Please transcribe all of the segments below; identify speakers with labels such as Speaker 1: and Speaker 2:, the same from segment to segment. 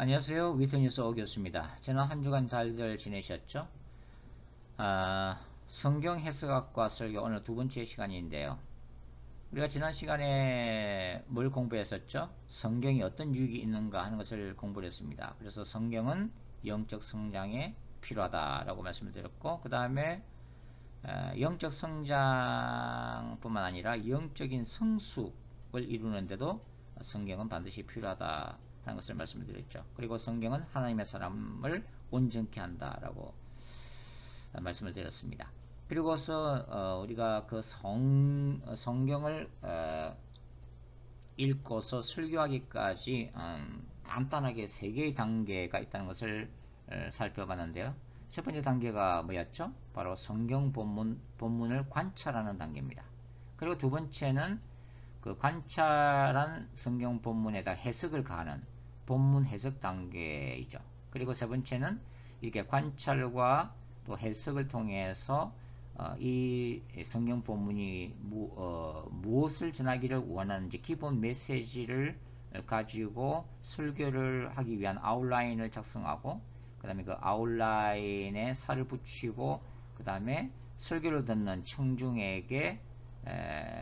Speaker 1: 안녕하세요. 위트니스 오교수입니다. 지난 한 주간 잘들 지내셨죠? 성경 해석학과 설교 오늘 두 번째 시간인데요. 우리가 지난 시간에 뭘 공부했었죠? 성경이 어떤 유익이 있는가 하는 것을 공부를 했습니다. 그래서 성경은 영적 성장에 필요하다라고 말씀을 드렸고, 그 다음에 영적 성장뿐만 아니라 영적인 성숙을 이루는데도 성경은 반드시 필요하다 하는 것을 말씀을 드렸죠. 그리고 성경은 하나님의 사람을 온전케 한다라고 말씀을 드렸습니다. 그리고서 우리가 그 성경을 읽고서 설교하기까지 간단하게 세 개의 단계가 있다는 것을 살펴봤는데요. 첫 번째 단계가 뭐였죠? 바로 성경 본문을 관찰하는 단계입니다. 그리고 두 번째는 그 관찰한 성경 본문에다 해석을 가하는 본문 해석 단계이죠. 그리고 세 번째는 이렇게 관찰과 또 해석을 통해서 이 성경 본문이 무엇을 전하기를 원하는지 기본 메시지를 가지고 설교를 하기 위한 아웃라인을 작성하고, 그 다음에 그 아웃라인에 살을 붙이고, 그 다음에 설교를 듣는 청중에게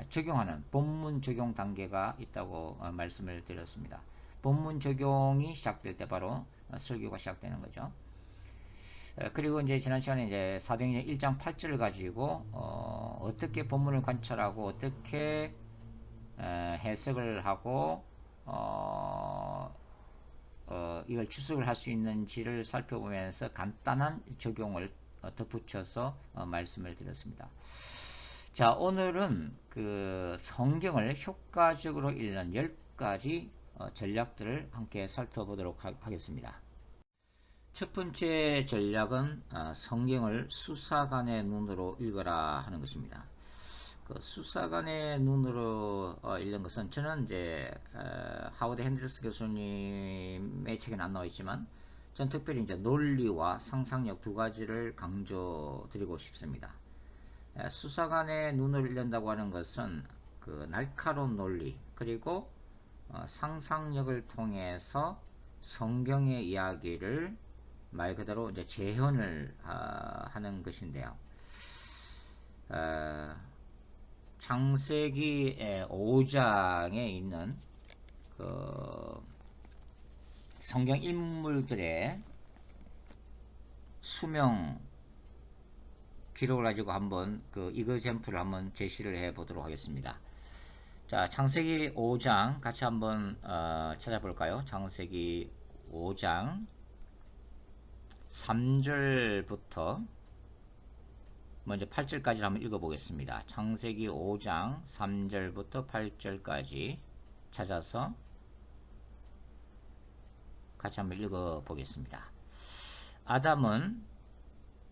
Speaker 1: 적용하는 본문 적용 단계가 있다고 말씀을 드렸습니다. 본문 적용이 시작될 때 바로 설교가 시작되는 거죠. 그리고 이제 지난 시간에 이제 사도행전 1장 8절을 가지고 어떻게 본문을 관찰하고 어떻게 해석을 하고 이걸 추측을 할 수 있는지를 살펴보면서 간단한 적용을 덧붙여서 말씀을 드렸습니다. 자, 오늘은 그 성경을 효과적으로 읽는 10가지 전략들을 함께 살펴보도록 하겠습니다. 첫 번째 전략은 성경을 수사관의 눈으로 읽어라 하는 것입니다. 그 수사관의 눈으로 읽는 것은 저는 이제 하워드 핸들스 교수님의 책에는 안 나와 있지만 전 특별히 이제 논리와 상상력 두 가지를 강조드리고 싶습니다. 수사관의 눈을 읽는다고 하는 것은 그 날카로운 논리 그리고 상상력을 통해서 성경의 이야기를 말 그대로 이제 재현을 하는 것인데요. 창세기 5장에 있는 그 성경 인물들의 수명 기록을 가지고 한번 그 이그젬플을 한번 제시를 해 보도록 하겠습니다. 자, 창세기 5장 같이 한번 찾아볼까요? 창세기 5장 3절부터 먼저 8절까지 한번 읽어보겠습니다. 창세기 5장 3절부터 8절까지 찾아서 같이 한번 읽어보겠습니다. 아담은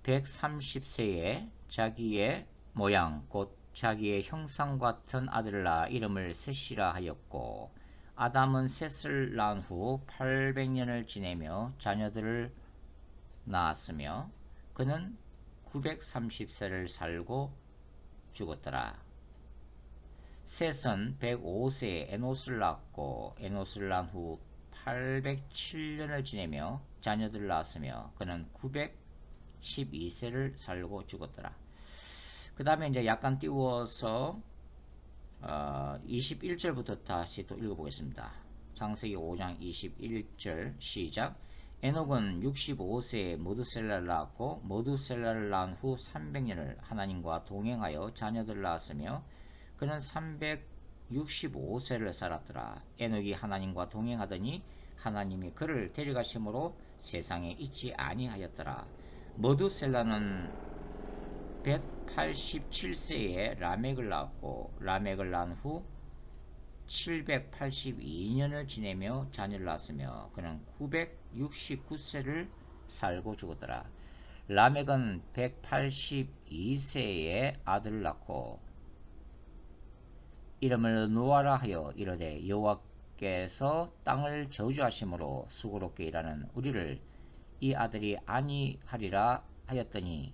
Speaker 1: 130세에 자기의 모양 곧 자기의 형상 같은 아들을 낳아 이름을 셋이라 하였고, 아담은 셋을 낳은 후 800년을 지내며 자녀들을 낳았으며 그는 930세를 살고 죽었더라. 셋은 105세에 에노스를 낳았고 에노스를 낳은 후 807년을 지내며 자녀들을 낳았으며 그는 912세를 살고 죽었더라. 그 다음에 이제 약간 띄워서 21절부터 다시 또 읽어보겠습니다. 창세기 5장 21절 시작. 에녹은 65세에 모두셀라를 낳았고 모두셀라를 낳은 후 300년을 하나님과 동행하여 자녀들을 낳았으며 그는 365세를 살았더라. 에녹이 하나님과 동행하더니 하나님이 그를 데려가심으로 세상에 있지 아니하였더라. 모두셀라는 187세에 라멕을 낳았고 라멕을 낳은 후 782년을 지내며 자녀를 낳았으며 그는 969세를 살고 죽었더라. 라멕은 182세에 아들을 낳고 이름을 노아라 하여 이르되 여호와께서 땅을 저주하심으로 수고롭게 일하는 우리를 이 아들이 아니하리라 하였더니,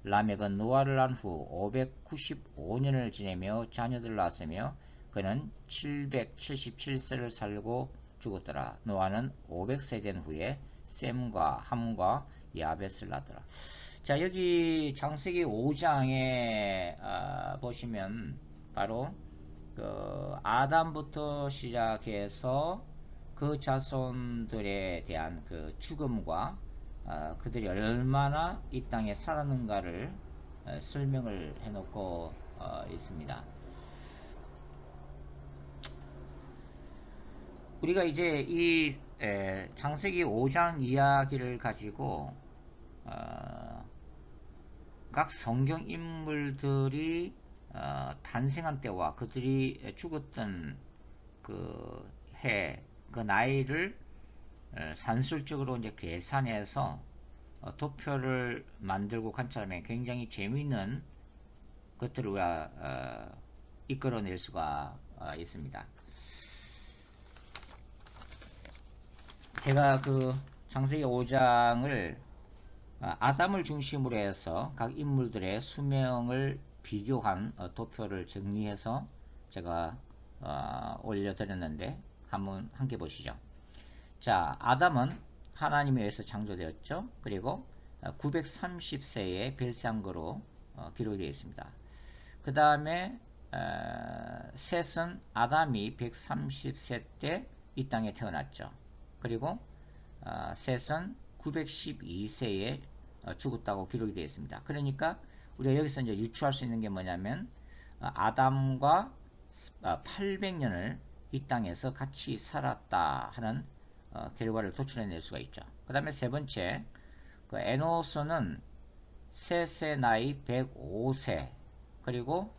Speaker 1: 라멕은 노아를 낳은 후 595년을 지내며 자녀들을 낳았으며 그는 777세를 살고 죽었더라. 노아는 500세 된 후에 셈과 함과 야벳을 낳더라. 자, 여기 창세기 5장에 보시면 바로 그 아담부터 시작해서 그 자손들에 대한 그 죽음과 그들이 얼마나 이 땅에 살았는가를 설명을 해놓고 있습니다. 우리가 이제 이 창세기 5장 이야기를 가지고 각 성경 인물들이 탄생한 때와 그들이 죽었던 그 해, 그 나이를 산술적으로 이제 계산해서 도표를 만들고 관찰하면 굉장히 재미있는 것들을 우리가 이끌어낼 수가 있습니다. 제가 그 창세기 5장을 아담을 중심으로 해서 각 인물들의 수명을 비교한 도표를 정리해서 제가 올려드렸는데 한번 함께 보시죠. 자, 아담은 하나님에 의해서 창조되었죠. 그리고 930세의 별상거로 기록이 되어 있습니다. 그 다음에 셋은 아담이 130세 때 이 땅에 태어났죠. 그리고 셋은 912세에 죽었다고 기록이 되어 있습니다. 그러니까 우리가 여기서 이제 유추할 수 있는 게 뭐냐면 아담과 800년을 이 땅에서 같이 살았다 하는 결과를 도출해낼 수가 있죠. 그 다음에 세 번째, 그 에노스는 셋의 나이 105세, 그리고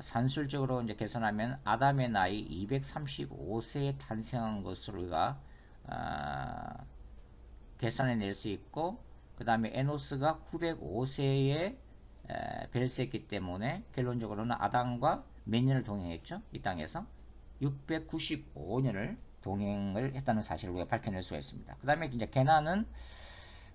Speaker 1: 산술적으로 이제 계산하면 아담의 나이 235세에 탄생한 것으로 우리가 계산해낼 수 있고, 그 다음에 에노스가 905세에 벨세했기 때문에 결론적으로는 아담과 몇 년을 동행했죠? 이 땅에서 695년을 동행을 했다는 사실을 우리가 밝혀낼 수가 있습니다. 그 다음에 이제 게나는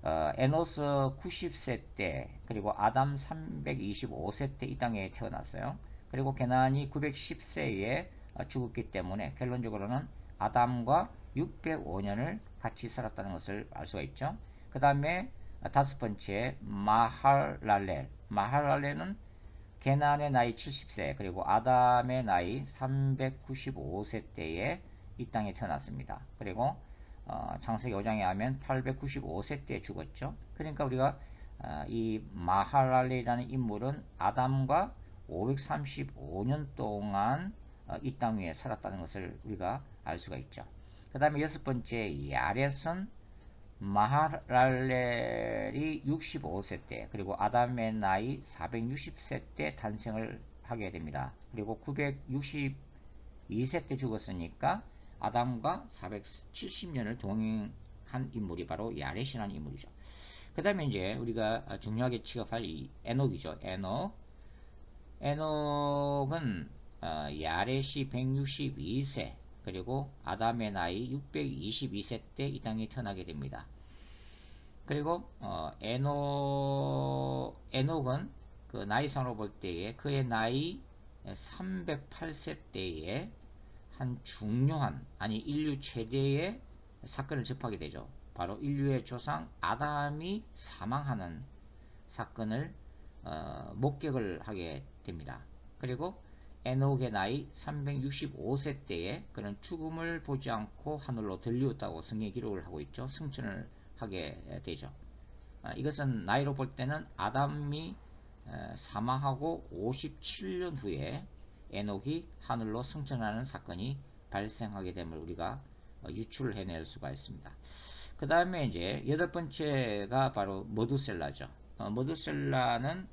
Speaker 1: 에노스 90세 때, 그리고 아담 325세 때 이 땅에 태어났어요. 그리고 게나니 910세에 죽었기 때문에 결론적으로는 아담과 605년을 같이 살았다는 것을 알 수가 있죠. 그 다음에 다섯 번째, 마할랄렐은 게나안의 나이 70세, 그리고 아담의 나이 395세 때에 이 땅에 태어났습니다. 그리고 창세기 5장에 하면 895세 때 죽었죠. 그러니까 우리가 이 마할랄렐이라는 인물은 아담과 535년 동안 이 땅 위에 살았다는 것을 우리가 알 수가 있죠. 그 다음에 여섯 번째, 야렛은 마할랄렐이 65세 때, 그리고 아담의 나이 460세 때 탄생을 하게 됩니다. 그리고 962세 때 죽었으니까 아담과 470년을 동행한 인물이 바로 야렛이라는 인물이죠. 그 다음에 이제 우리가 중요하게 취급할 이 에녹이죠. 에녹은 야렛이 162세, 그리고 아담의 나이 622세 때 이 땅에 태어나게 됩니다. 그리고 에녹은 그 나이상으로 볼 때에 그의 나이 308세 때에 한 중요한, 아니 인류 최대의 사건을 접하게 되죠. 바로 인류의 조상 아담이 사망하는 사건을 목격을 하게 됩니다. 그리고 에녹의 나이 365세 때에 그는 죽음을 보지 않고 하늘로 들리었다고 성경에 기록을 하고 있죠. 승천을 하게 되죠. 이것은 나이로 볼 때는 아담이 사망하고 57년 후에 에녹이 하늘로 승천하는 사건이 발생하게 됨을 우리가 유출을 해낼 수가 있습니다. 그 다음에 이제 여덟 번째가 바로 머두셀라죠. 머두셀라는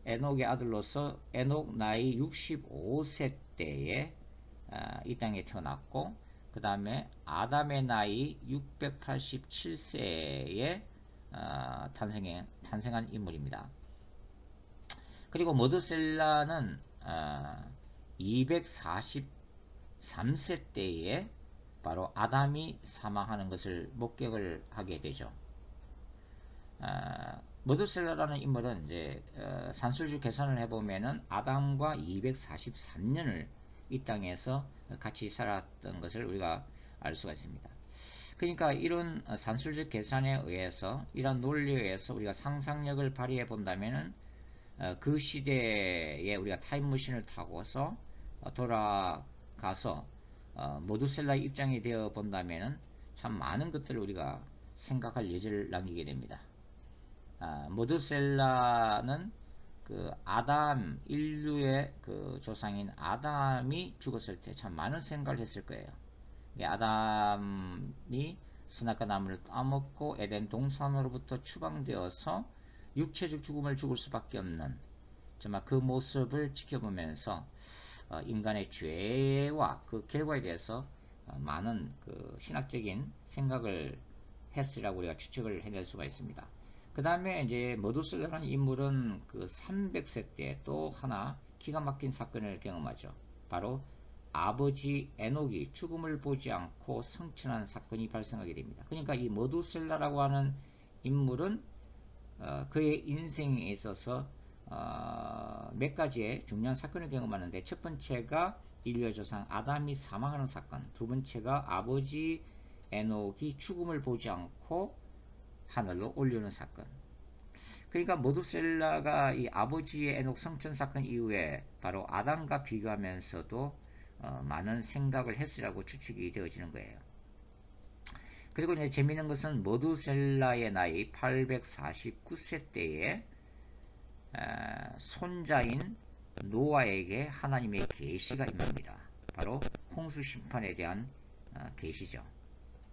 Speaker 1: 에녹의 아들로서 에녹 나이 65세 때에 이 땅에 태어났고, 그 다음에 아담의 나이 687세에 탄생한 인물입니다. 그리고 머두셀라는 243세 때에 바로 아담이 사망하는 것을 목격을 하게 되죠. 머두셀라라는 인물은 이제 산술주 계산을 해보면은 아담과 243년을 이 땅에서 같이 살았던 것을 우리가 알 수가 있습니다. 그러니까 이런 산술적 계산에 의해서, 이런 논리에 의해서 우리가 상상력을 발휘해 본다면은 그 시대에 우리가 타임머신을 타고서 돌아가서 모두셀라의 입장이 되어 본다면은 참 많은 것들을 우리가 생각할 여지를 남기게 됩니다. 모두셀라는 그 아담, 인류의 그 조상인 아담이 죽었을 때 참 많은 생각을 했을 거예요. 아담이 선악과 나무를 따먹고 에덴 동산으로부터 추방되어서 육체적 죽음을 죽을 수밖에 없는 정말 그 모습을 지켜보면서 인간의 죄와 그 결과에 대해서 많은 그 신학적인 생각을 했으리라고 우리가 추측을 해낼 수가 있습니다. 그 다음에 이제 머두셀라라는 인물은 그 300세 때 또 하나 기가 막힌 사건을 경험하죠. 바로 아버지 에녹이 죽음을 보지 않고 성천한 사건이 발생하게 됩니다. 그러니까 이 머두셀라라고 하는 인물은 그의 인생에 있어서 몇 가지의 중요한 사건을 경험하는데, 첫 번째가 인류의 조상 아담이 사망하는 사건, 두 번째가 아버지 에녹이 죽음을 보지 않고 하늘로 올려오는 사건. 그러니까 모두셀라가 이 아버지의 에녹 성천 사건 이후에 바로 아담과 비교하면서도 많은 생각을 했으라고 추측이 되어지는 거예요. 그리고 이제 재미있는 것은 모두셀라의 나이 849세 때에 손자인 노아에게 하나님의 계시가 임합니다. 바로 홍수 심판에 대한 계시죠.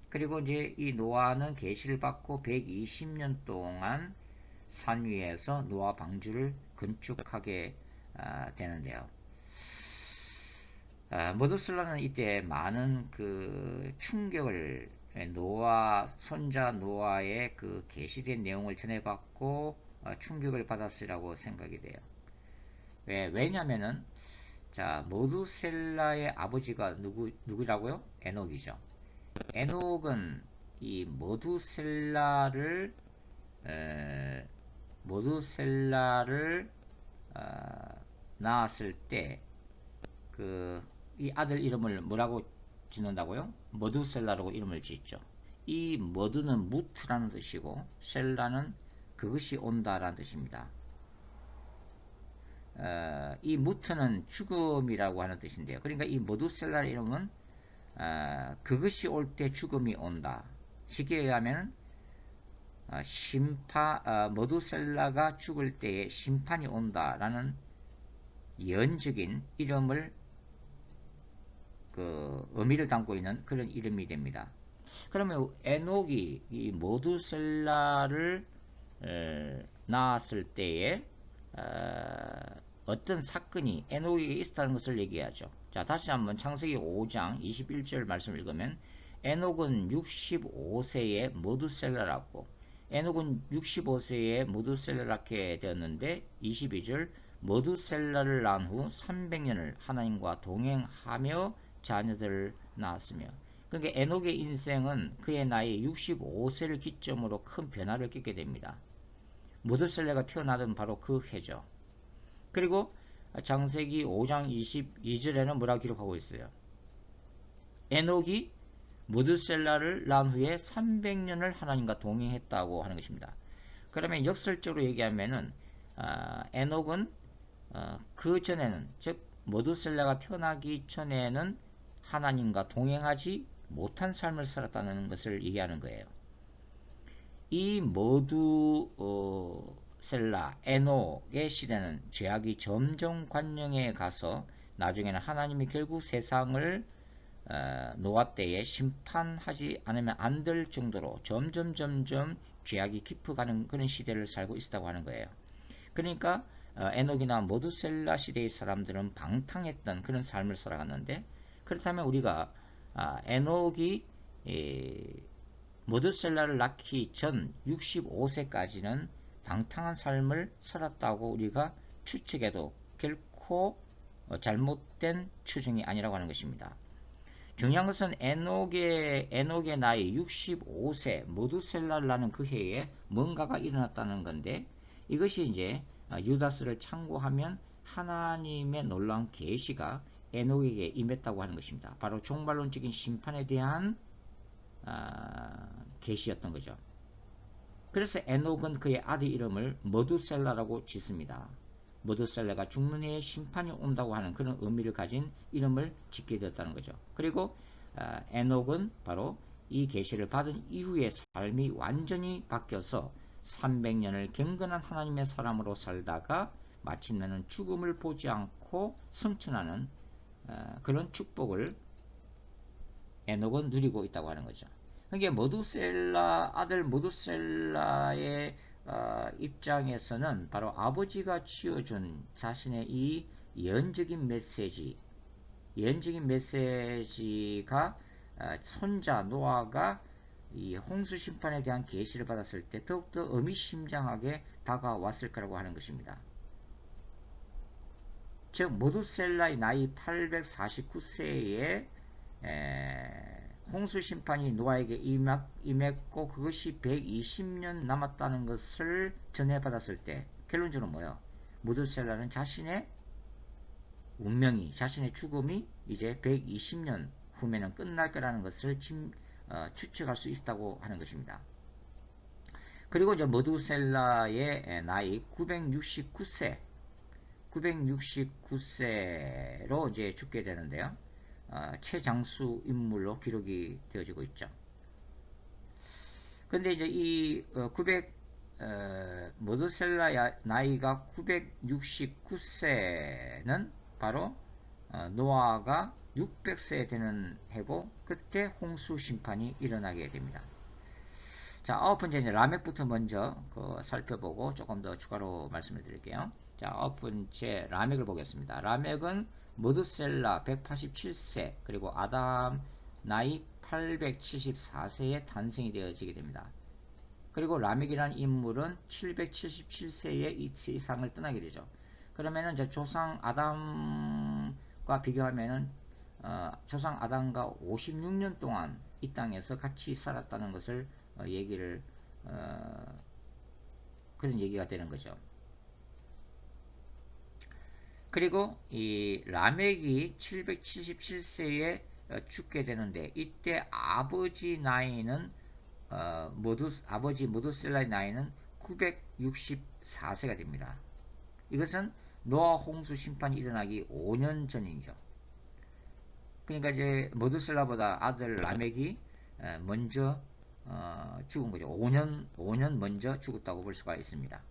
Speaker 1: 그리고 이제 이 노아는 계시를 받고 120년 동안 산 위에서 노아 방주를 건축하게 되는데요. 모두셀라는 이때 많은 그 충격을, 노아 손자 노아의 그 계시된 내용을 전해받고 충격을 받았으라고 생각이 돼요. 왜냐면은 자, 모두셀라의 아버지가 누구라고요? 에녹이죠. 에녹은 이 모두셀라를 낳았을 때 이 아들 이름을 뭐라고 짓는다고요? 머두셀라라고 이름을 짓죠. 이 머두는 무트라는 뜻이고 셀라는 그것이 온다라는 뜻입니다. 이 무트는 죽음이라고 하는 뜻인데요. 그러니까 이 머두셀라 이름은 그것이 올 때 죽음이 온다. 쉽게 얘기하면 머두셀라가 죽을 때에 심판이 온다라는 예언적인 이름을 그 의미를 담고 있는 그런 이름이 됩니다. 그러면 에녹이 이 모두셀라를 낳았을 때에 어떤 사건이 에녹에게 있었다는 것을 얘기하죠. 자, 다시 한번 창세기 5장 21절 말씀을 읽으면 에녹은 65세에 모두셀라라고, 에녹은 65세에 모두셀라라게 되었는데 22절 모두셀라를 낳은 후 300년을 하나님과 동행하며 자녀들을 낳았으며, 그러니까 에녹의 인생은 그의 나이 65세를 기점으로 큰 변화를 겪게 됩니다. 모두셀라가 태어나던 바로 그 해죠. 그리고 창세기 5장 22절에는 뭐라고 기록하고 있어요? 에녹이 모두셀라를 낳은 후에 300년을 하나님과 동행했다고 하는 것입니다. 그러면 역설적으로 얘기하면은 에녹은 그 전에는, 즉 모두셀라가 태어나기 전에는 하나님과 동행하지 못한 삶을 살았다는 것을 얘기하는 거예요. 이 모두셀라, 에녹의 시대는 죄악이 점점 관영해 가서 나중에는 하나님이 결국 세상을 노아 때에 심판하지 않으면 안 될 정도로 점점 죄악이 깊어가는 그런 시대를 살고 있다고 하는 거예요. 그러니까 에녹이나 모두셀라 시대의 사람들은 방탕했던 그런 삶을 살아갔는데, 그렇다면 우리가 에녹이 모두셀라를 낳기 전 65세까지는 방탕한 삶을 살았다고 우리가 추측해도 결코 잘못된 추정이 아니라고 하는 것입니다. 중요한 것은 에녹의 나이 65세 모두셀라를 낳는 그 해에 뭔가가 일어났다는 건데, 이것이 이제 유다서를 참고하면 하나님의 놀라운 계시가 에녹에게 임했다고 하는 것입니다. 바로 종말론적인 심판에 대한 계시였던 거죠. 그래서 에녹은 그의 아들 이름을 머두셀라라고 짓습니다. 머두셀라가 죽는 해에 심판이 온다고 하는 그런 의미를 가진 이름을 짓게 되었다는 거죠. 그리고 에녹은 바로 이 계시를 받은 이후의 삶이 완전히 바뀌어서 300년을 경건한 하나님의 사람으로 살다가 마침내는 죽음을 보지 않고 성천하는 그런 축복을 에녹은 누리고 있다고 하는 거죠. 그게 머두셀라 아들 머두셀라의 입장에서는 바로 아버지가 지어준 자신의 이 예언적인 메시지가 손자 노아가 이 홍수 심판에 대한 계시를 받았을 때 더욱더 의미심장하게 다가왔을 거라고 하는 것입니다. 즉 모두셀라의 나이 849세에 홍수 심판이 노아에게 임했고 그것이 120년 남았다는 것을 전해받았을 때 결론적으로 뭐예요? 모두셀라는 자신의 운명이 자신의 죽음이 이제 120년 후면은 끝날 거라는 것을 추측할 수 있다고 하는 것입니다. 그리고 이제 모두셀라의 나이 969세로 이제 죽게 되는데요. 최장수 인물로 기록이 되어지고 있죠. 근데 이제 이 모두셀라 나이가 969세는 바로 노아가 600세 되는 해고 그때 홍수 심판이 일어나게 됩니다. 자, 아홉 번째 이제 라멕부터 먼저 살펴보고 조금 더 추가로 말씀을 드릴게요. 자, 아홉 번째 라멕을 보겠습니다. 라멕은 모두셀라 187세 그리고 아담 나이 874세에 탄생이 되어지게 됩니다. 그리고 라멕이라는 인물은 777세에 이 세상을 떠나게 되죠. 그러면은 이제 조상 아담과 비교하면은 조상 아담과 56년 동안 이 땅에서 같이 살았다는 것을 그런 얘기가 되는 거죠. 그리고 이 라멕이 777세에 죽게 되는데 이때 아버지 나이는 아버지 모두셀라의 나이는 964세가 됩니다. 이것은 노아 홍수 심판이 일어나기 5년 전이죠. 그러니까 이제 모두셀라보다 아들 라멕이 먼저 죽은 거죠. 5년 먼저 죽었다고 볼 수가 있습니다.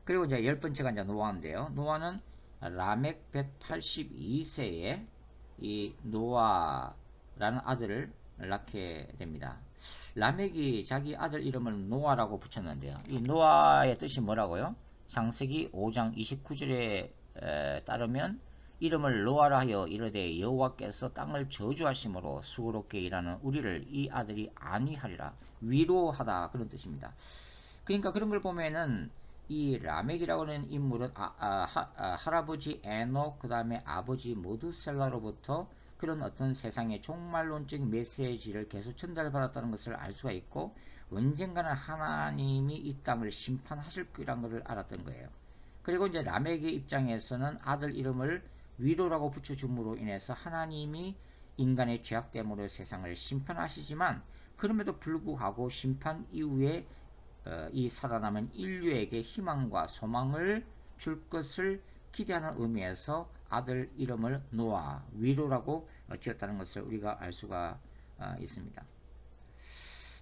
Speaker 1: 그리고 이제 열 번째가 이제 노아인데요. 노아는 라멕 182세에 이 노아라는 아들을 낳게 됩니다. 라멕이 자기 아들 이름을 노아라고 붙였는데요. 이 노아의 뜻이 뭐라고요? 창세기 5장 29절에 따르면 이름을 노아라 하여 이르되 여호와께서 땅을 저주하심으로 수고롭게 일하는 우리를 이 아들이 안위하리라. 위로하다 그런 뜻입니다. 그러니까 그런 걸 보면은 이 라멕이라고 하는 인물은 할아버지 에녹 그 다음에 아버지 모두셀라로부터 그런 어떤 세상의 종말론적인 메시지를 계속 전달받았다는 것을 알 수가 있고 언젠가는 하나님이 이 땅을 심판하실 거라는 것을 알았던 거예요. 그리고 이제 라멕의 입장에서는 아들 이름을 위로라고 붙여줌으로 인해서 하나님이 인간의 죄악됨으로 세상을 심판하시지만 그럼에도 불구하고 심판 이후에 이 살아남은 인류에게 희망과 소망을 줄 것을 기대하는 의미에서 아들 이름을 노아, 위로라고 지었다는 것을 우리가 알 수가 있습니다.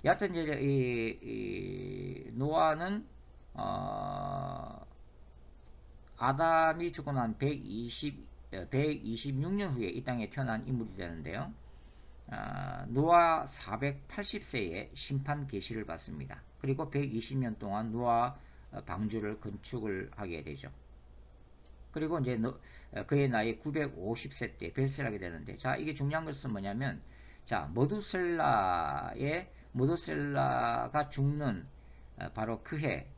Speaker 1: 여하튼 이제 이 노아는 아담이 죽고 난 126년 후에 이 땅에 태어난 인물이 되는데요. 노아 480세에 심판 계시를 받습니다. 그리고 120년 동안 노아 방주를 건축을 하게 되죠. 그리고 이제 그의 나이 950세 때 별세를 하게 되는데, 자, 이게 중요한 것은 뭐냐면, 자, 모두셀라가 죽는 바로 그해,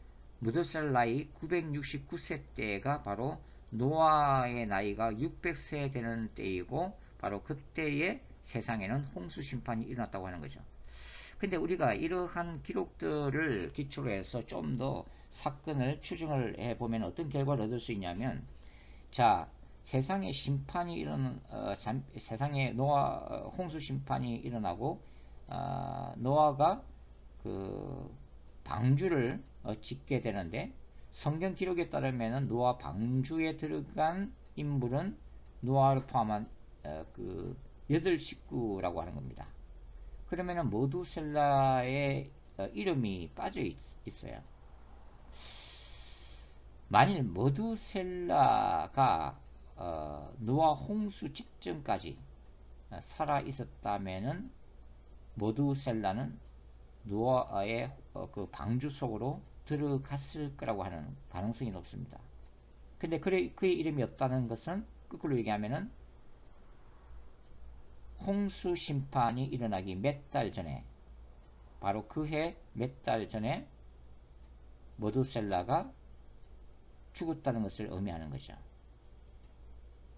Speaker 1: 모두셀라의 969세 때가 바로 노아의 나이가 600세 되는 때이고, 바로 그때의 세상에는 홍수 심판이 일어났다고 하는 거죠. 근데 우리가 이러한 기록들을 기초로 해서 좀 더 사건을 추정을 해보면 어떤 결과를 얻을 수 있냐면, 자, 세상에 심판이 세상에 홍수 심판이 일어나고 노아가 그 방주를 짓게 되는데, 성경 기록에 따르면 노아 방주에 들어간 인물은 노아를 포함한 그 8식구라고 하는 겁니다. 그러면은 모두셀라의 이름이 빠져 있어요. 만일 모두셀라가 노아 홍수 직전까지 살아 있었다면은 모두셀라는 노아의 그 방주 속으로 들어갔을 거라고 하는 가능성이 높습니다. 근데 그의 이름이 없다는 것은 거꾸로 얘기하면은 홍수 심판이 일어나기 몇 달 전에, 바로 그 해 몇 달 전에 모두셀라가 죽었다는 것을 의미하는 거죠.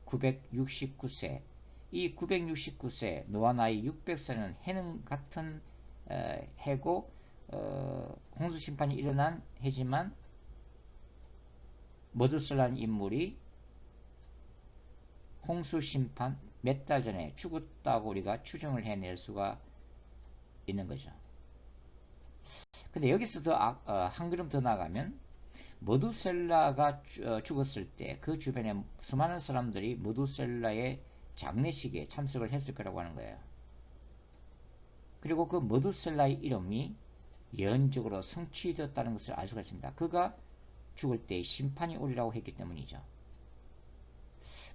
Speaker 1: 969세. 이 969세, 노아 나이 600세는 해는 같은 해고 홍수 심판이 일어난 해지만, 모두셀라는 인물이 홍수 심판 몇 달 전에 죽었다고 우리가 추정을 해낼 수가 있는 거죠. 근데 여기서 한 걸음 더 나가면, 모두셀라가 죽었을 때 그 주변에 수많은 사람들이 모두셀라의 장례식에 참석을 했을 거라고 하는 거예요. 그리고 그 모두셀라의 이름이 예언적으로 성취되었다는 것을 알 수가 있습니다. 그가 죽을 때 심판이 오리라고 했기 때문이죠.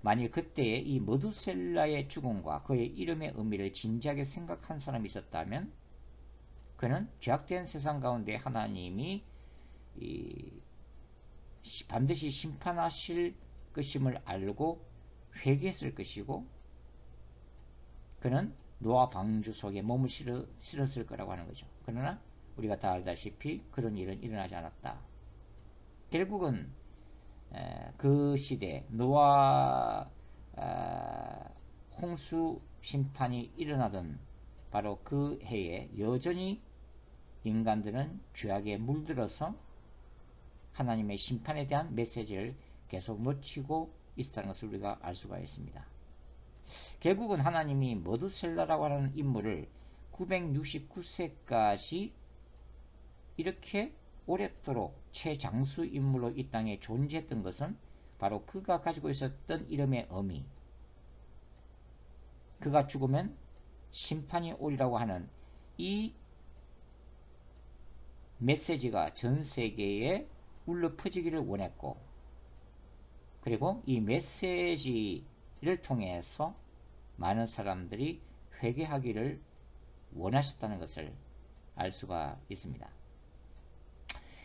Speaker 1: 만일 그때에 이 모두셀라의 죽음과 그의 이름의 의미를 진지하게 생각한 사람이 있었다면, 그는 죄악된 세상 가운데 하나님이 반드시 심판하실 것임을 알고 회개했을 것이고, 그는 노아 방주 속에 몸을 실었을 거라고 하는 거죠. 그러나 우리가 다 알다시피 그런 일은 일어나지 않았다. 결국은 그 시대 노아 홍수 심판이 일어나던 바로 그 해에 여전히 인간들은 죄악에 물들어서 하나님의 심판에 대한 메시지를 계속 놓치고 있다는 것을 우리가 알 수가 있습니다. 결국은 하나님이 모두셀라라고 하는 인물을 969세까지 이렇게 오랫도록 최장수 인물로 이 땅에 존재했던 것은 바로 그가 가지고 있었던 이름의 의미, 그가 죽으면 심판이 오리라고 하는 이 메시지가 전 세계에 울려 퍼지기를 원했고, 그리고 이 메시지를 통해서 많은 사람들이 회개하기를 원하셨다는 것을 알 수가 있습니다.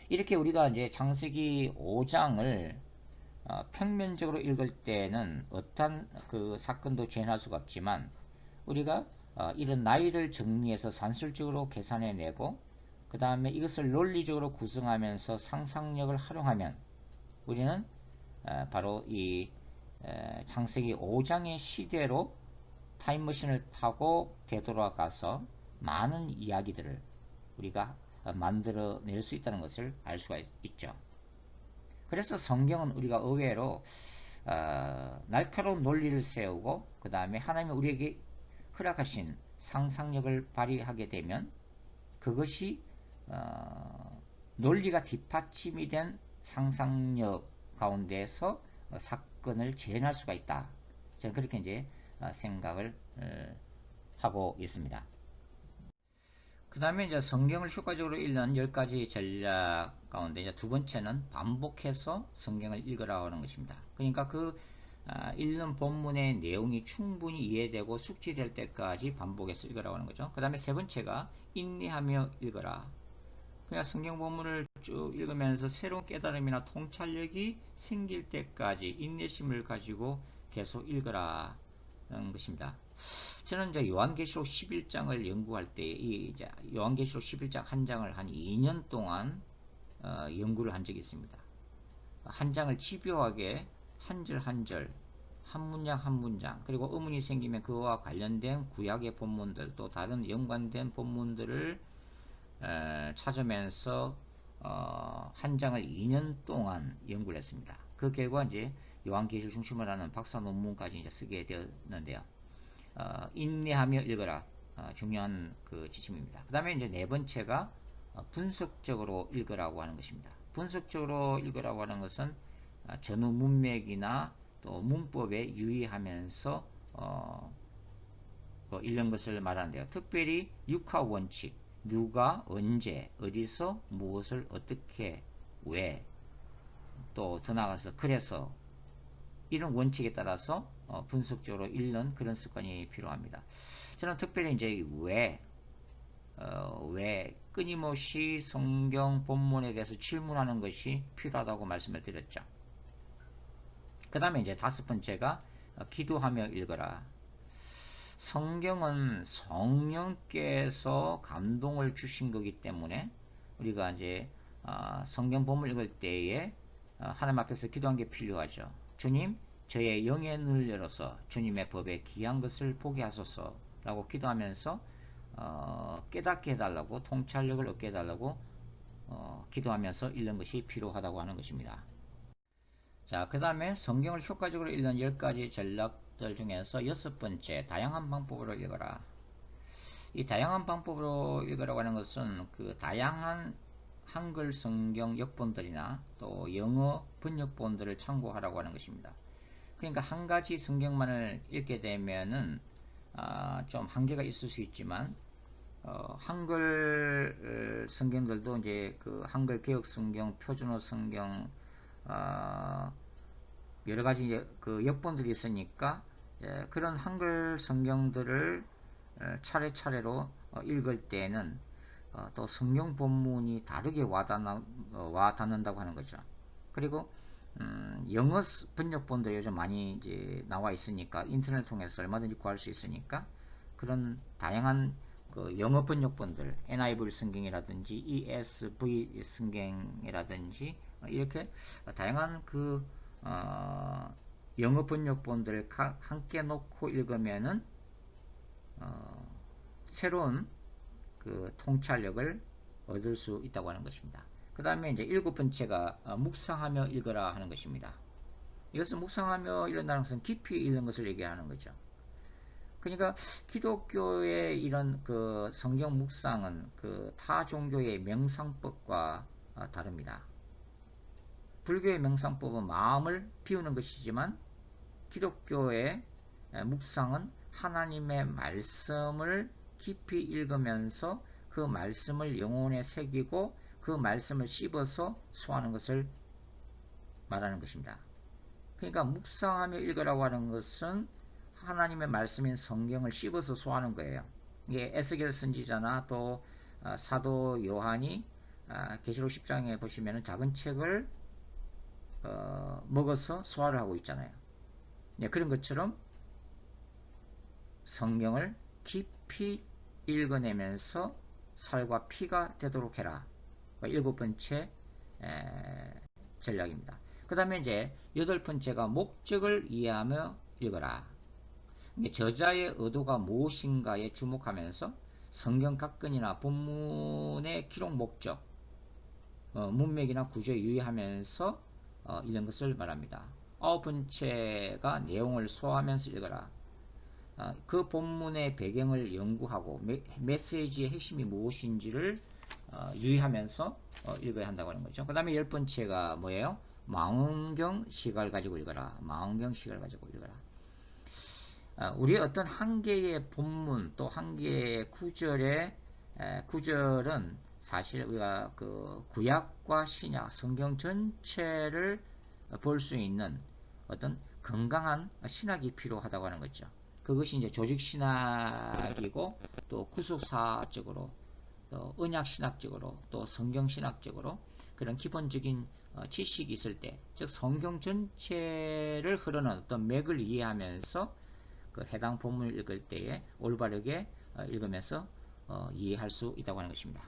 Speaker 1: 이렇게 우리가 이제 창세기 5장을 평면적으로 읽을 때는 어떤 그 사건도 재현할 수가 없지만, 우리가 이런 나이를 정리해서 산술적으로 계산해내고 그 다음에 이것을 논리적으로 구성하면서 상상력을 활용하면 우리는 바로 이 창세기 5장의 시대로 타임머신을 타고 되돌아가서 많은 이야기들을 우리가 만들어낼 수 있다는 것을 알 수가 있죠. 그래서 성경은 우리가 의외로 날카로운 논리를 세우고 그 다음에 하나님이 우리에게 허락하신 상상력을 발휘하게 되면 그것이 논리가 뒷받침이 된 상상력 가운데서 사건을 재현할 수가 있다. 저는 그렇게 이제 생각을 하고 있습니다. 그 다음에 이제 성경을 효과적으로 읽는 10가지 전략 가운데 이제 두 번째는 반복해서 성경을 읽으라고 하는 것입니다. 그러니까 그 읽는 본문의 내용이 충분히 이해되고 숙지될 때까지 반복해서 읽으라고 하는 거죠. 그 다음에 세 번째가 인내하며 읽어라. 그냥 성경 본문을 쭉 읽으면서 새로운 깨달음이나 통찰력이 생길 때까지 인내심을 가지고 계속 읽으라는 것입니다. 저는 이제 요한계시록 11장을 연구할 때 이 요한계시록 11장 한 장을 한 2년 동안 연구를 한 적이 있습니다. 한 장을 집요하게 한 절 한 절, 한 문장 한 문장, 그리고 의문이 생기면 그와 관련된 구약의 본문들 또 다른 연관된 본문들을 찾으면서 한 장을 2년 동안 연구를 했습니다. 그 결과 이제 요한계시를 중심으로 하는 박사 논문까지 이제 쓰게 되었는데요. 인내하며 읽어라. 중요한 그 지침입니다. 그 다음에 이제 네 번째가 분석적으로 읽으라고 하는 것입니다. 분석적으로 읽으라고 하는 것은 전후 문맥이나 또 문법에 유의하면서 읽는 것을 말하는데요. 특별히 육하 원칙, 누가, 언제, 어디서, 무엇을, 어떻게, 왜, 또 더 나아가서 그래서 이런 원칙에 따라서 분석적으로 읽는 그런 습관이 필요합니다. 저는 특별히 이제 왜 끊임없이 성경 본문에 대해서 질문하는 것이 필요하다고 말씀을 드렸죠. 그 다음에 이제 다섯 번째가 기도하며 읽어라. 성경은 성령께서 감동을 주신 거기 때문에 우리가 이제 성경 본문을 읽을 때에 하나님 앞에서 기도한 게 필요하죠. 주님, 저의 영의 눈을 열어서 주님의 법에 귀한 것을 보게 하소서 라고 기도하면서 깨닫게 해달라고, 통찰력을 얻게 해달라고 기도하면서 읽는 것이 필요하다고 하는 것입니다. 자, 그 다음에 성경을 효과적으로 읽는 10가지 전략들 중에서 여섯 번째, 다양한 방법으로 읽어라. 이 다양한 방법으로 읽으라고 하는 것은 그 다양한 한글 성경 역본들이나 또 영어 번역본들을 참고하라고 하는 것입니다. 그러니까 한 가지 성경만을 읽게 되면은 좀 한계가 있을 수 있지만 한글 성경들도 이제 그 한글 개혁 성경, 표준어 성경 여러 가지 이제 그 역본들이 있으니까 그런 한글 성경들을 차례차례로 읽을 때는 또 성경 본문이 다르게 와닿는다고 하는 거죠. 그리고 영어 번역본들 요즘 많이 이제 나와 있으니까 인터넷 통해서 얼마든지 구할 수 있으니까 그런 다양한 그 영어 번역본들, NIV 성경이라든지 ESV 성경이라든지 이렇게 다양한 그 영어 번역본들을 함께 놓고 읽으면은 새로운 그 통찰력을 얻을 수 있다고 하는 것입니다. 그 다음에 이제 일곱 번째가 묵상하며 읽어라 하는 것입니다. 이것은 묵상하며 읽는다는 것은 깊이 읽는 것을 얘기하는 거죠. 그러니까 기독교의 이런 그 성경 묵상은 그 타 종교의 명상법과 다릅니다. 불교의 명상법은 마음을 비우는 것이지만 기독교의 묵상은 하나님의 말씀을 깊이 읽으면서 그 말씀을 영혼에 새기고 그 말씀을 씹어서 소화하는 것을 말하는 것입니다. 그러니까 묵상하며 읽으라고 하는 것은 하나님의 말씀인 성경을 씹어서 소화하는 거예요. 이게 에스겔 선지자나 또 사도 요한이 계시록 10장에 보시면 작은 책을 먹어서 소화를 하고 있잖아요. 그런 것처럼 성경을 깊이 읽어내면서 살과 피가 되도록 해라. 일곱 번째 전략입니다. 그 다음에 이제 여덟 번째가 목적을 이해하며 읽어라. 저자의 의도가 무엇인가에 주목하면서 성경 각근이나 본문의 기록 목적, 문맥이나 구조에 유의하면서 읽는 것을 말합니다. 아홉 번째가 내용을 소화하면서 읽어라. 그 본문의 배경을 연구하고 메시지의 핵심이 무엇인지를 유의하면서 읽어야 한다고 하는 거죠. 그 다음에 열 번째가 뭐예요? 망원경식을 가지고 읽어라. 망원경식을 가지고 읽어라. 우리의 어떤 한 개의 본문 또 한 개의 구절은 사실 우리가 그 구약과 신약 성경 전체를 볼 수 있는 어떤 건강한 신학이 필요하다고 하는 거죠. 그것이 이제 조직 신학이고 또 구속사적으로 또 언약 신학적으로 또 성경 신학적으로 그런 기본적인 지식이 있을 때, 즉 성경 전체를 흐르는 어떤 맥을 이해하면서 그 해당 본문을 읽을 때에 올바르게 읽으면서 이해할 수 있다고 하는 것입니다.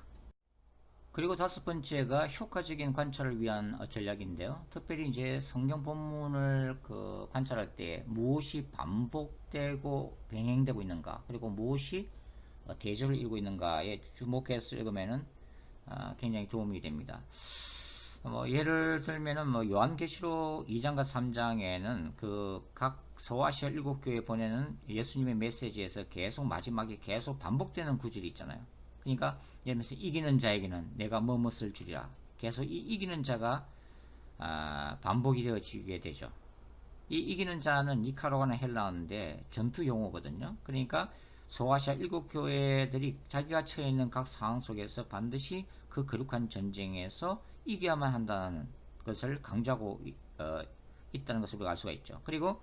Speaker 1: 그리고 다섯 번째가 효과적인 관찰을 위한 전략인데요. 특별히 이제 성경 본문을 관찰할 때 무엇이 반복되고 병행되고 있는가, 그리고 무엇이 대조를 이루고 있는가에 주목해서 읽으면은 굉장히 도움이 됩니다. 뭐 예를 들면은 뭐 요한계시록 2장과 3장에는 그 각 소아시아 7교회 보내는 예수님의 메시지에서 계속 마지막에 계속 반복되는 구절이 있잖아요. 그러니까 예를 들면서 이기는 자에게는 내가 뭐뭇을 주리라. 계속 이 이기는 자가 반복이 되어지게 되죠. 이 이기는 자는 니카로가는 헬라어인데 전투 용어거든요. 그러니까 소아시아 7교회들이 자기가 처해 있는 각 상황 속에서 반드시 그 거룩한 전쟁에서 이겨야만 한다는 것을 강조하고 있다는 것을 우리가 알 수가 있죠. 그리고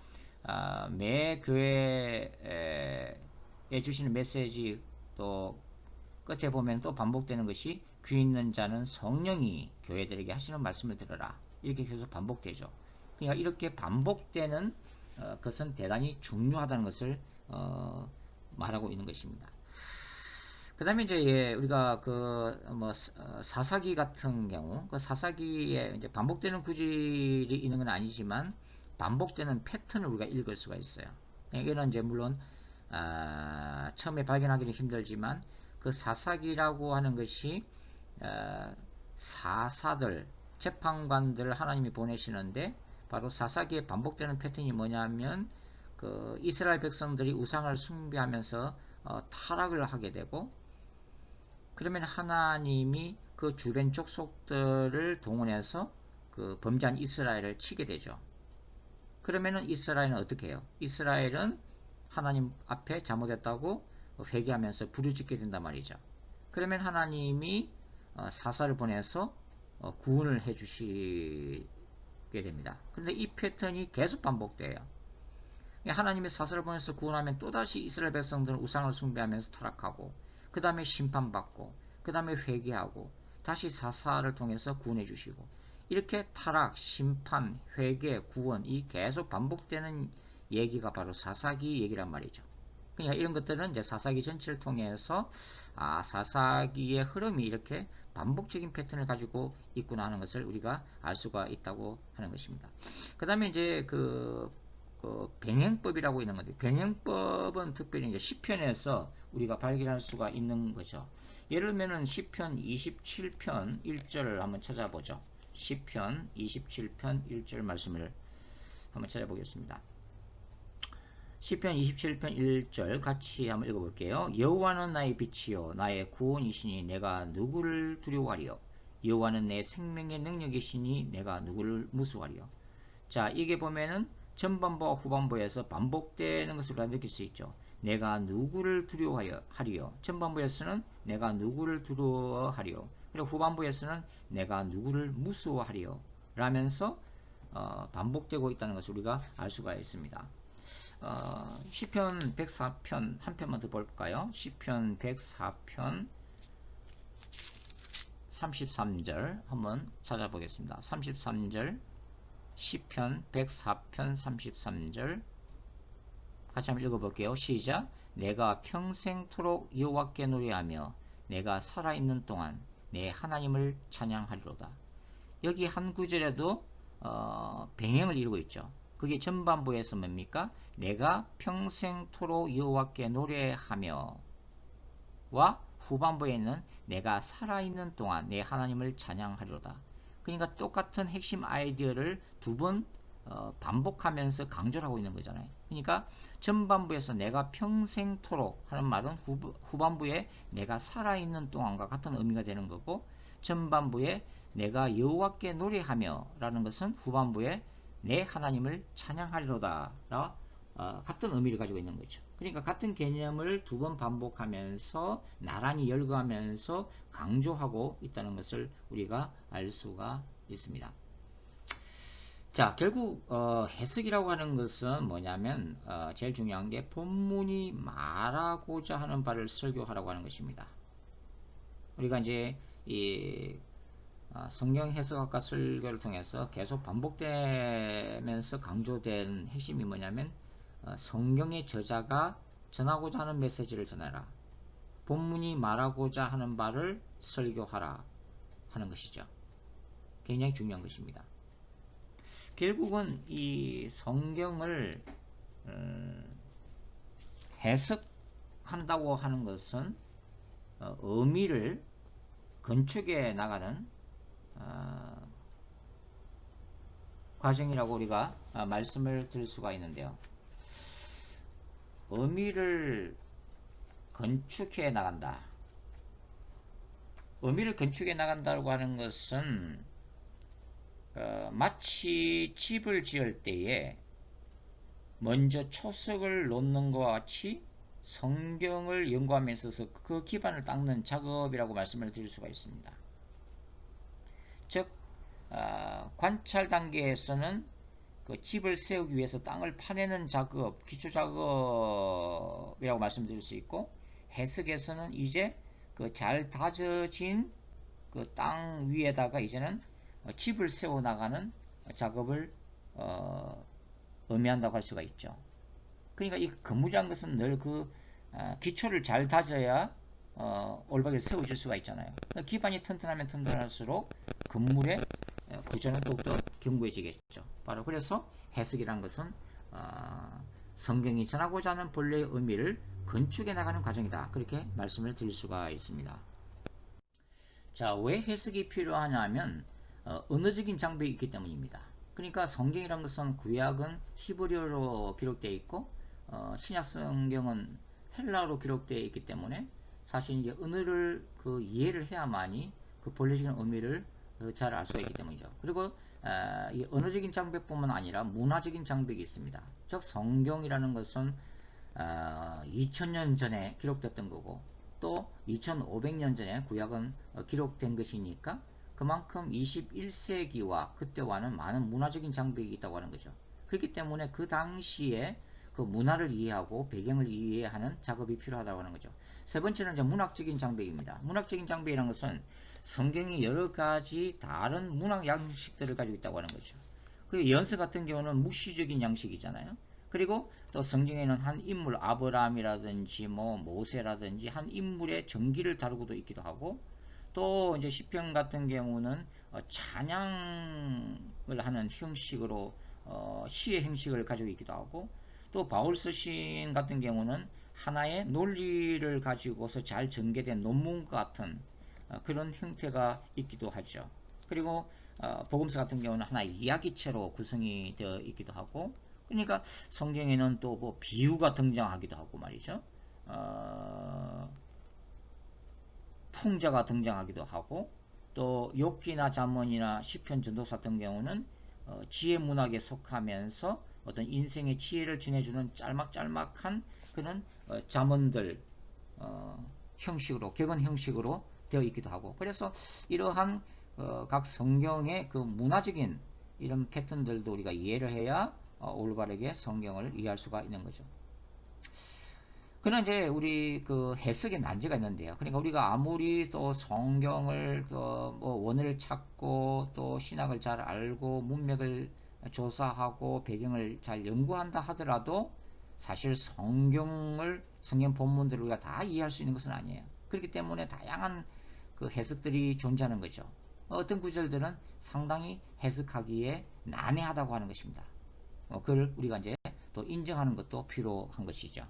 Speaker 1: 매 교회에 주시는 메시지 또 끝에 보면 또 반복되는 것이 귀 있는 자는 성령이 교회들에게 하시는 말씀을 들어라. 이렇게 계속 반복되죠. 그러니까 이렇게 반복되는 것은 대단히 중요하다는 것을 말하고 있는 것입니다. 그 다음에 이제 우리가 그 뭐 사사기 같은 경우 그 사사기에 이제 반복되는 구절이 있는 건 아니지만 반복되는 패턴을 우리가 읽을 수가 있어요. 이거는 이제 물론 처음에 발견하기는 힘들지만 그 사사기라고 하는 것이 사사들 재판관들을 하나님이 보내시는데 바로 사사기에 반복되는 패턴이 뭐냐면 그 이스라엘 백성들이 우상을 숭배하면서 타락을 하게 되고 그러면 하나님이 그 주변 족속들을 동원해서 그 범죄한 이스라엘을 치게 되죠. 그러면은 이스라엘은 어떻게 해요? 이스라엘은 하나님 앞에 잘못했다고 회개하면서 부르짖게 된단 말이죠. 그러면 하나님이 사사를 보내서 구원을 해주시게 됩니다. 그런데 이 패턴이 계속 반복돼요. 하나님이 사사를 보내서 구원하면 또다시 이스라엘 백성들은 우상을 숭배하면서 타락하고 그 다음에 심판받고 그 다음에 회개하고 다시 사사를 통해서 구원해 주시고 이렇게 타락, 심판, 회개, 구원이 계속 반복되는 얘기가 바로 사사기 얘기란 말이죠. 그러니까 이런 것들은 이제 사사기 전체를 통해서 사사기의 흐름이 이렇게 반복적인 패턴을 가지고 있구나 하는 것을 우리가 알 수가 있다고 하는 것입니다. 그 다음에 이제 그 병행법이라고 있는 건데 병행법은 특별히 이제 시편에서 우리가 발견할 수가 있는 거죠. 예를 들면은 시편 27편 1절을 한번 찾아보죠. 시편 27편 1절 말씀을 한번 찾아보겠습니다. 시편 27편 1절 같이 한번 읽어볼게요. 여호와는 나의 빛이요 나의 구원이시니 내가 누구를 두려워하리요. 여호와는 내 생명의 능력이시니 내가 누구를 무수하리요. 자, 이게 보면은 전반부와 후반부에서 반복되는 것을 우리가 느낄 수 있죠. 내가 누구를 두려워하리요. 전반부에서는 내가 누구를 두려워하리요. 그리고 후반부에서는 내가 누구를 무서워하리요. 라면서 반복되고 있다는 것을 우리가 알 수가 있습니다. 시편 104편 한 편만 더 볼까요? 시편 104편 33절 한번 찾아보겠습니다. 33절 시편 104편 33절 같이 한번 읽어볼게요. 시작. 내가 평생토록 여호와께 노래하며 내가 살아있는 동안 내 하나님을 찬양하리로다. 여기 한 구절에도 병행을 이루고 있죠. 그게 전반부에서 뭡니까? 내가 평생토록 여호와께 노래하며 와 후반부에는 내가 살아있는 동안 내 하나님을 찬양하리로다. 그러니까 똑같은 핵심 아이디어를 두 번 반복하면서 강조를 하고 있는 거잖아요. 그러니까 전반부에서 내가 평생토록 하는 말은 후반부에 내가 살아있는 동안과 같은 의미가 되는 거고 전반부에 내가 여호와께 노래하며 라는 것은 후반부에 내 하나님을 찬양하리로다 같은 의미를 가지고 있는 거죠. 그러니까 같은 개념을 두 번 반복하면서 나란히 열거하면서 강조하고 있다는 것을 우리가 알 수가 있습니다. 자, 결국 해석이라고 하는 것은 뭐냐면 제일 중요한 게 본문이 말하고자 하는 바를 설교하라고 하는 것입니다. 우리가 이제 이 성경 해석학과 설교를 통해서 계속 반복되면서 강조된 핵심이 뭐냐면 성경의 저자가 전하고자 하는 메시지를 전해라. 본문이 말하고자 하는 바를 설교하라 하는 것이죠. 굉장히 중요한 것입니다. 결국은 이 성경을 해석한다고 하는 것은 의미를 건축해 나가는 과정이라고 우리가 말씀을 드릴 수가 있는데요. 의미를 건축해 나간다. 의미를 건축해 나간다고 하는 것은 마치 집을 지을 때에 먼저 초석을 놓는 것과 같이 성경을 연구함에 있어서 그 기반을 닦는 작업이라고 말씀을 드릴 수가 있습니다. 즉 관찰 단계에서는 그 집을 세우기 위해서 땅을 파내는 작업, 기초 작업이라고 말씀드릴 수 있고, 해석에서는 이제 그 잘 다져진 그 땅 위에다가 이제는 집을 세워 나가는 작업을 의미한다고 할 수가 있죠. 그러니까 이 건물이라는 것은 늘 그 기초를 잘 다져야 올바르게 세워질 수가 있잖아요. 그러니까 기반이 튼튼하면 튼튼할수록 건물의 구조는 더욱더 견고해지겠죠. 바로 그래서 해석이라는 것은 성경이 전하고자 하는 본래의 의미를 건축해 나가는 과정이다. 그렇게 말씀을 드릴 수가 있습니다. 자, 왜 해석이 필요하냐 하면 언어적인 장벽이 있기 때문입니다. 그러니까 성경이라는 것은 구약은 히브리어로 기록되어 있고 신약 성경은 헬라어로 기록되어 있기 때문에 사실 이제 언어를 그 이해를 해야만이 그 본래적인 의미를 잘 알 수가 있기 때문이죠. 그리고 이 언어적인 장벽뿐만 아니라 문화적인 장벽이 있습니다. 즉 성경이라는 것은 2000년 전에 기록됐던 거고 또 2500년 전에 구약은 기록된 것이니까 그만큼 21세기와 그때와는 많은 문화적인 장벽이 있다고 하는 거죠. 그렇기 때문에 그 당시에 그 문화를 이해하고 배경을 이해하는 작업이 필요하다고 하는 거죠. 세 번째는 이제 문학적인 장벽입니다. 문학적인 장벽이라는 것은 성경이 여러 가지 다른 문학 양식들을 가지고 있다고 하는 거죠. 그 연서 같은 경우는 묵시적인 양식이잖아요. 그리고 또 성경에는 한 인물, 아브라함이라든지 뭐 모세라든지 한 인물의 전기를 다루고도 있기도 하고, 또 이제 시편 같은 경우는 찬양을 하는 형식으로 시의 형식을 가지고 있기도 하고, 또 바울 서신 같은 경우는 하나의 논리를 가지고서 잘 전개된 논문과 같은 그런 형태가 있기도 하죠. 그리고 복음서 같은 경우는 하나의 이야기체로 구성이 되어 있기도 하고, 그러니까 성경에는 또 뭐 비유가 등장하기도 하고 말이죠. 풍자가 등장하기도 하고, 또 욥기나 잠언이나 시편 전도서 같은 경우는 지혜 문학에 속하면서 어떤 인생의 지혜를 전해주는 짤막짤막한 그런 잠언들 형식으로, 격언 형식으로 되어 있기도 하고, 그래서 이러한 각 성경의 그 문화적인 이런 패턴들도 우리가 이해를 해야 올바르게 성경을 이해할 수가 있는 거죠. 그러나 이제 우리 그 해석의 난제가 있는데요. 그러니까 우리가 아무리 또 성경을 뭐 원을 찾고 또 신학을 잘 알고 문맥을 조사하고 배경을 잘 연구한다 하더라도 사실 성경 본문들을 우리가 다 이해할 수 있는 것은 아니에요. 그렇기 때문에 다양한 그 해석들이 존재하는 거죠. 어떤 구절들은 상당히 해석하기에 난해하다고 하는 것입니다. 그걸 우리가 이제 또 인정하는 것도 필요한 것이죠.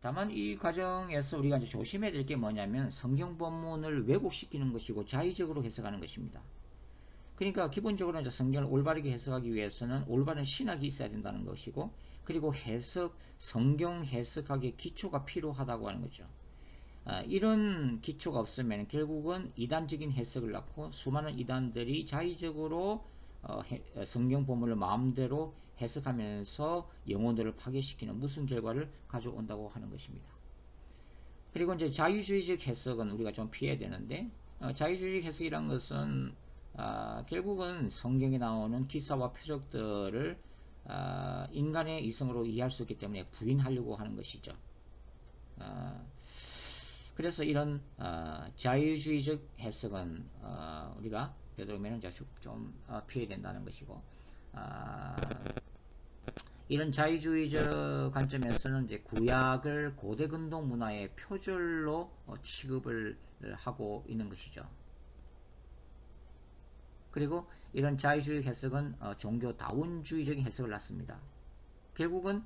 Speaker 1: 다만 이 과정에서 우리가 이제 조심해야 될 게 뭐냐면 성경 본문을 왜곡시키는 것이고 자의적으로 해석하는 것입니다. 그러니까 기본적으로 이제 성경을 올바르게 해석하기 위해서는 올바른 신학이 있어야 된다는 것이고, 그리고 성경 해석하기에 기초가 필요하다고 하는 거죠. 이런 기초가 없으면 결국은 이단적인 해석을 낳고 수많은 이단들이 자의적으로 성경 본문을 마음대로 해석하면서 영혼들을 파괴시키는 무슨 결과를 가져온다고 하는 것입니다. 그리고 이제 자유주의적 해석은 우리가 좀 피해야 되는데, 자유주의적 해석이란 것은 결국은 성경에 나오는 기사와 표적들을 인간의 이성으로 이해할 수 있기 때문에 부인하려고 하는 것이죠. 그래서 이런 자유주의적 해석은 우리가 되도록이면 좀 피해야 된다는 것이고, 이런 자유주의적 관점에서는 이제 구약을 고대 근동 문화의 표절로 취급을 하고 있는 것이죠. 그리고 이런 자유주의 해석은 종교 다운주의적인 해석을 낳습니다. 결국은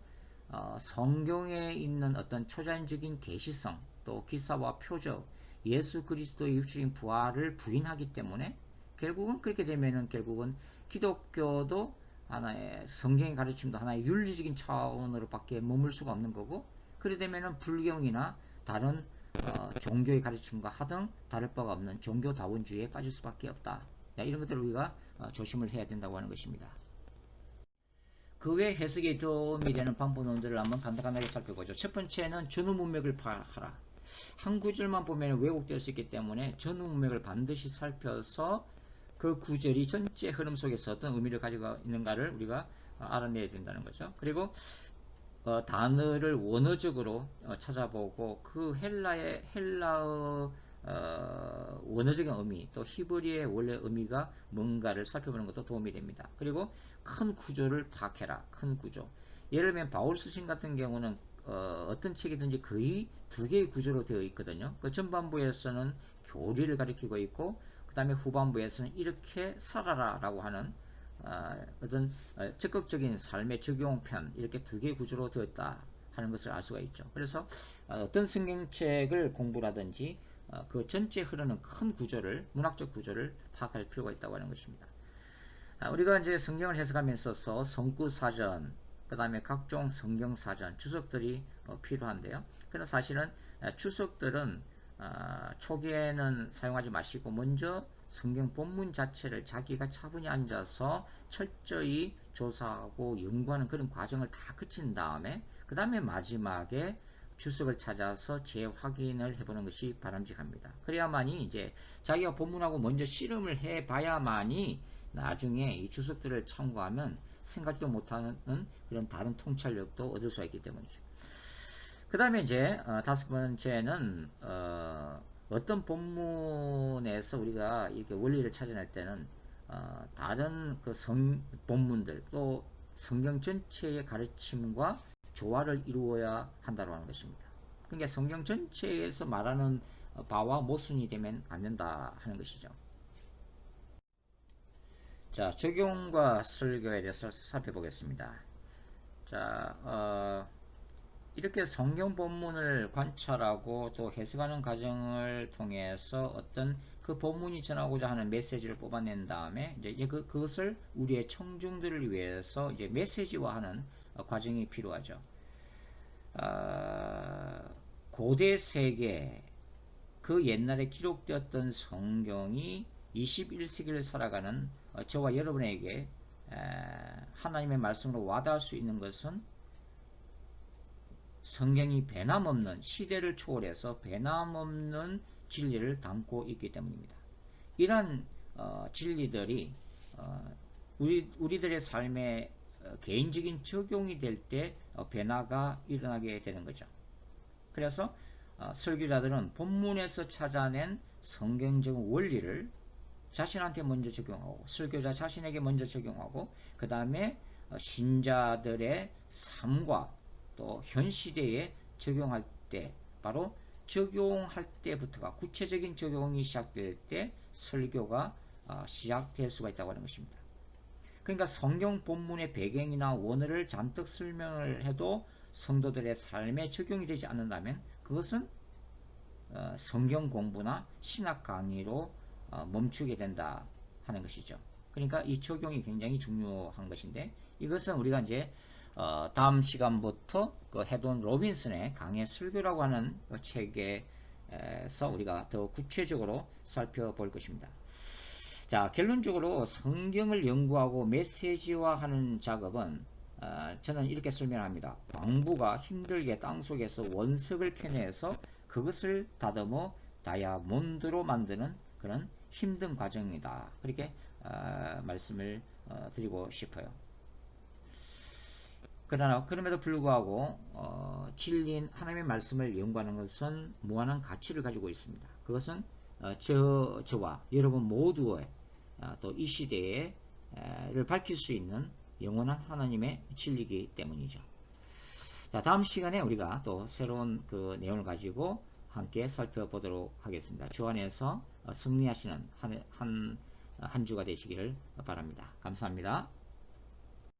Speaker 1: 성경에 있는 어떤 초자연적인 계시성, 또 기사와 표적, 예수 그리스도의 육적인 부활을 부인하기 때문에 결국은 그렇게 되면은 결국은 기독교도 하나의 성경의 가르침도 하나의 윤리적인 차원으로밖에 머물 수가 없는 거고, 그래 되면은 불경이나 다른 종교의 가르침과 하등 다를 바가 없는 종교다원주의에 빠질 수밖에 없다. 이런 것들을 우리가 조심을 해야 된다고 하는 것입니다. 그 외 해석에 도움이 되는 방법론들을 한번 간단하게 살펴보죠. 첫 번째는 전후 문맥을 파악하라. 한 구절만 보면 왜곡될 수 있기 때문에 전후 문맥을 반드시 살펴서 그 구절이 전체 흐름 속에서 어떤 의미를 가지고 있는가를 우리가 알아내야 된다는 거죠. 그리고 단어를 원어적으로 찾아보고 그 헬라어 원어적인 의미, 또 히브리의 원래 의미가 뭔가를 살펴보는 것도 도움이 됩니다. 그리고 큰 구조를 파악해라. 큰 구조. 예를 들면 바울 스승 같은 경우는 어떤 책이든지 거의 두 개의 구조로 되어 있거든요. 그 전반부에서는 교리를 가리키고 있고, 그 다음에 후반부에서는 이렇게 살아라 라고 하는 어떤 적극적인 삶의 적용편, 이렇게 두 개의 구조로 되어 있다 하는 것을 알 수가 있죠. 그래서 어떤 성경책을 공부라든지 그 전체 흐르는 큰 구조를, 문학적 구조를 파악할 필요가 있다고 하는 것입니다. 우리가 이제 성경을 해석하면서 성구사전, 그 다음에 각종 성경사전, 주석들이 필요한데요. 그러나 사실은 주석들은 초기에는 사용하지 마시고 먼저 성경 본문 자체를 자기가 차분히 앉아서 철저히 조사하고 연구하는 그런 과정을 다 거친 다음에 그 다음에 마지막에 주석을 찾아서 재확인을 해보는 것이 바람직합니다. 그래야만이 이제 자기가 본문하고 먼저 씨름을 해봐야만이 나중에 이 주석들을 참고하면 생각지도 못하는 그런 다른 통찰력도 얻을 수가 있기 때문이죠. 그 다음에 이제 다섯 번째는 어떤 본문에서 우리가 이렇게 원리를 찾아낼 때는 다른 그 본문들 또 성경 전체의 가르침과 조화를 이루어야 한다고 하는 것입니다. 그러니까 성경 전체에서 말하는 바와 모순이 되면 안 된다 하는 것이죠. 자, 적용과 설교에 대해서 살펴보겠습니다. 자, 이렇게 성경 본문을 관찰하고 또 해석하는 과정을 통해서 어떤 그 본문이 전하고자 하는 메시지를 뽑아낸 다음에 이제 그것을 우리의 청중들을 위해서 이제 메시지화하는 과정이 필요하죠. 고대 세계 그 옛날에 기록되었던 성경이 21세기를 살아가는 저와 여러분에게 하나님의 말씀으로 와닿을 수 있는 것은 성경이 배남없는, 시대를 초월해서 배남없는 진리를 담고 있기 때문입니다. 이러한 진리들이 우리들의 삶에 개인적인 적용이 될 때 변화가 일어나게 되는 거죠. 그래서 설교자들은 본문에서 찾아낸 성경적 원리를 자신한테 먼저 적용하고, 설교자 자신에게 먼저 적용하고, 그 다음에 신자들의 삶과 또 현 시대에 적용할 때, 바로 적용할 때부터가 구체적인 적용이 시작될 때 설교가 시작될 수가 있다고 하는 것입니다. 그러니까 성경 본문의 배경이나 원어를 잔뜩 설명을 해도 성도들의 삶에 적용이 되지 않는다면 그것은 성경 공부나 신학 강의로 멈추게 된다 하는 것이죠. 그러니까 이 적용이 굉장히 중요한 것인데, 이것은 우리가 이제 다음 시간부터 그 헤돈 로빈슨의 강의 설교라고 하는 그 책에서 우리가 더 구체적으로 살펴볼 것입니다. 자, 결론적으로 성경을 연구하고 메시지화하는 작업은 저는 이렇게 설명합니다. 광부가 힘들게 땅속에서 원석을 캐내서 그것을 다듬어 다이아몬드로 만드는 그런 힘든 과정이다. 그렇게 말씀을 드리고 싶어요. 그러나 그럼에도 불구하고 진리인 하나님의 말씀을 연구하는 것은 무한한 가치를 가지고 있습니다. 그것은 저와 여러분 모두의 또 이 시대를 밝힐 수 있는 영원한 하나님의 진리이기 때문이죠. 자, 다음 시간에 우리가 또 새로운 그 내용을 가지고 함께 살펴보도록 하겠습니다. 주 안에서 승리하시는 한 주가 되시기를 바랍니다. 감사합니다.